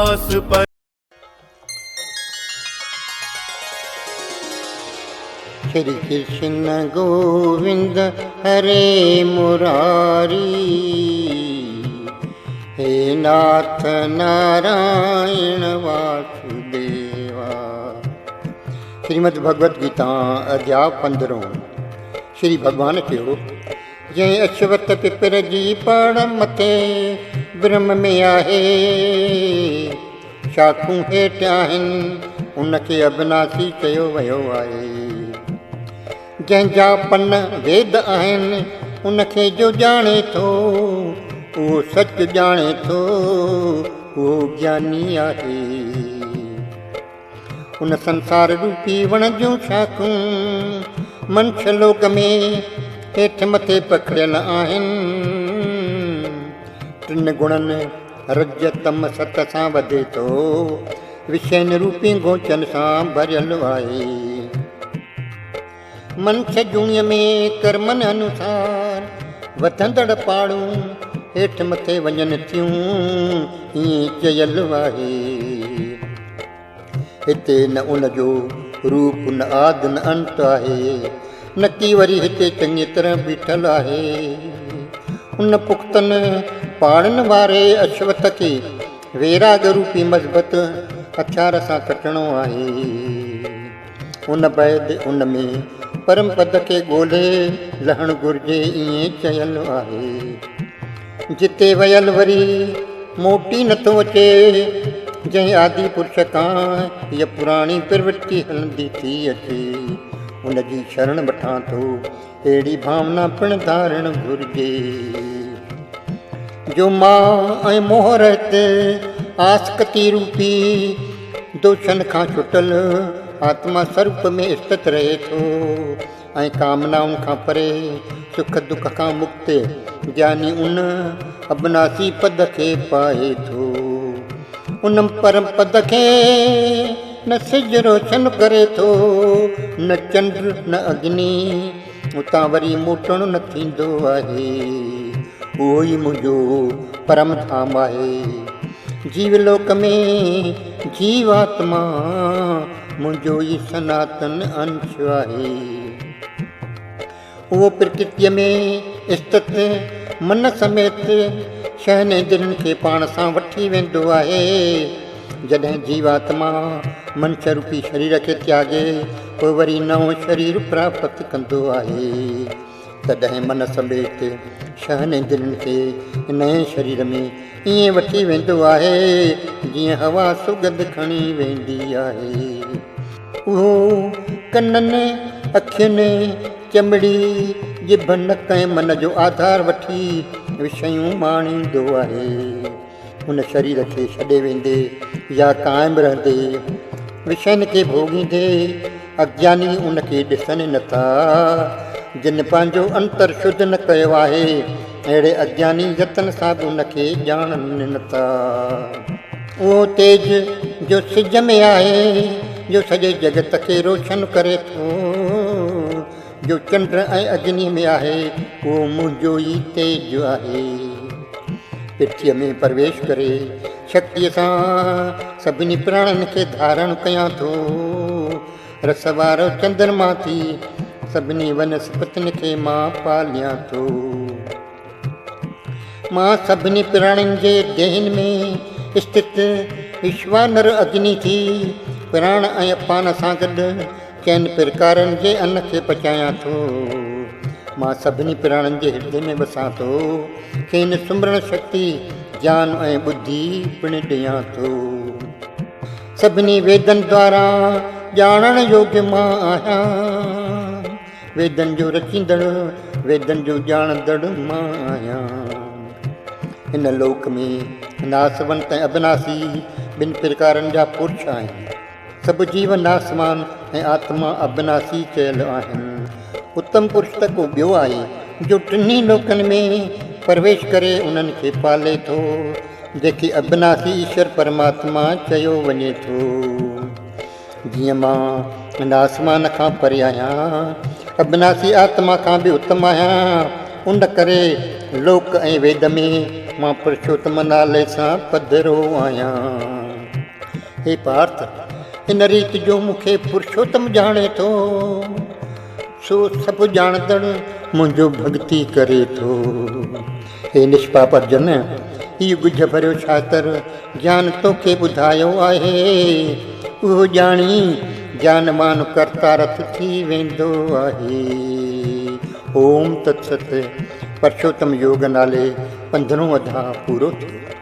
पास पर। श्री कृष्ण गोविंद हरे मुरारी, हे नाथ नारायण वासुदेवा। श्रीमद् भगवत गीता अध्याय 15। श्री भगवान कहो, जय अश्वत पिपर जी पड़ मथे ब्रह्म में आहे, शाखूं हेठि आहिनि उनखे अविनाशी चयो वियो आहे। जंहिंजा पन वेद आहिनि उनखे जो ॼाणे थो, उहो सच ॼाणे थो, उहो ज्ञानी आहे। उन संसार रूपी वण जूं शाखूं मनुष्य लोक में हेठि मथे पखड़ियल आहिनि। टिनि गुणनि रज तम सत सां वधे थो, विषयनि रूपी गोचन सां भरियल आहे। मनुष्य जूणीअ में कर्मनि अनुसार वधंदड़ पाड़ूं हेठि मथे वञनि थियूं, ईअं चयल आहे। हिते न उन जो रूप न आदि न अंत आहे, न की वरी हिते चङी तरह बीठल आहे। उन पुख़्तनि पाड़नि वारे अश्वत खे वैराग रूपी मज़बत हथियार सां कटणो आहे। उन बैदि उन में परम पद खे ॻोल्हे लहणु घुरिजे, ईअं चयल आहे। जिते वयल वरी मोटी नथो अचे, जंहिं आदि पुरुष खां हीअ पुराणी प्रवृत्ति हलंदी थी अचे, उन जी शरण वठां थो, अहिड़ी भावना पिणु धारणु घुरिजे। जो मां ऐं मोह रहित आसक्ति रूपी दोषनि खां छुटल आत्मा स्वरूप में स्थित रहे थो, ऐं कामनाउनि खां परे सुख दुख खां मुक्त ज्ञानी उन अविनाशी पद खे पाए थो। उन परम पद खे न सिज रोशन करे थो, न चंद्र न अग्नि, उतां वरी मोटणो न थींदो आहे। उहो ई मुंहिंजो परम धाम आहे। जीवलोक में जीवात्मा मुंहिंजो ई सनातन अंश आहे। उहो प्रकृतिअ में स्थित मन समेत शहन दिलनि खे पाण सां वठी वेंदो आहे। जॾहिं जीवात्मा मनुष्य रूपी शरीर खे त्यागे पोइ वरी नओं शरीर प्राप्त कंदो आहे, तॾहिं मन समेत शहन दिलनि खे नए शरीर में ईअं वठी वेंदो आहे, जीअं हवा सुगंध खणी वेंदी आहे। उहो कननि अखियुनि चमड़ी जिभ नक ऐं मन जो आधार वठी विषयूं माणींदो आहे। उन शरीर खे छॾे वेंदे या क़ाइमु रहंदे विषयनि खे भोॻींदे अज्ञानी उनखे ॾिसनि नथा। जिन पंहिंजो अंतर शुद्ध न कयो आहे, अहिड़े अज्ञानी यतन सां बि उनखे ॼाणनि नथा। उहो तेज जो सिज में आहे, जो सॼे जगत खे रोशन करे थो, जो चंड ऐं अग्नि में आहे, उहो मुंहिंजो ई तेज आहे। पृथ्वीअ में प्रवेश करे शक्तिअ सां सभिनी प्राणनि खे धारण कयां थो। रस वारो चंद्रमा थी सभिनी वनस्पतियुनि खे मां पालियां थो। मां सभिनी प्राणियुनि जे देहनि में स्थित विश्वानर अग्नि थी प्राण ऐं अपान सां गॾु चइनि प्रकारनि जे अन्न खे पचायां थो। मां सभिनी प्राणियुनि जे हृदय में वसां थो, खेनि सुमरण शक्ति ज्ञान ऐं बुद्धि पिणु ॾियां थो। सभिनी वेदनि द्वारा ॼाणण योग्य मां आहियां, वेदनि जो रचींदड़ वेदनि जो ॼाणंदड़ मां आहियां। हिन लोक में नासवंत ऐं अविनाशी ॿिनि प्रकारनि जा पुरुष आहिनि। सभु जीव नासवान ऐं आत्मा अविनाशी चयल आहिनि। उत्तम पुरुष त को ॿियो आहे, जो टिनी लोकनि में प्रवेश करे उन्हनि खे पाले थो, जंहिंखे अविनाशी ईश्वर परमात्मा चयो वञे थो। जीअं मां नासमान खां परे आहियां, अविनाशी आत्मा खां बि उत्तम आहियां, उन करे लोक ऐं वेद में मां पुरुषोत्तम नाले सां पधरो आहियां। हे पार्थ, इन रीत जो मूंखे पुरुषोत्तम ॼाणे थो, सो सभु ॼाणंदड़ मुंहिंजो भॻति करे थो। हे निष्पाप अर्जुन, हीउ ॻुझ भरियो शास्त्र ज्ञान तोखे ॿुधायो आहे, उहो ॼाणी ज्ञानवान कर्ता रथ थी वेंदो आहे। ओम तत्सत। पुरुषोत्तम योग नाले 15 अध्याय पूरो थियो।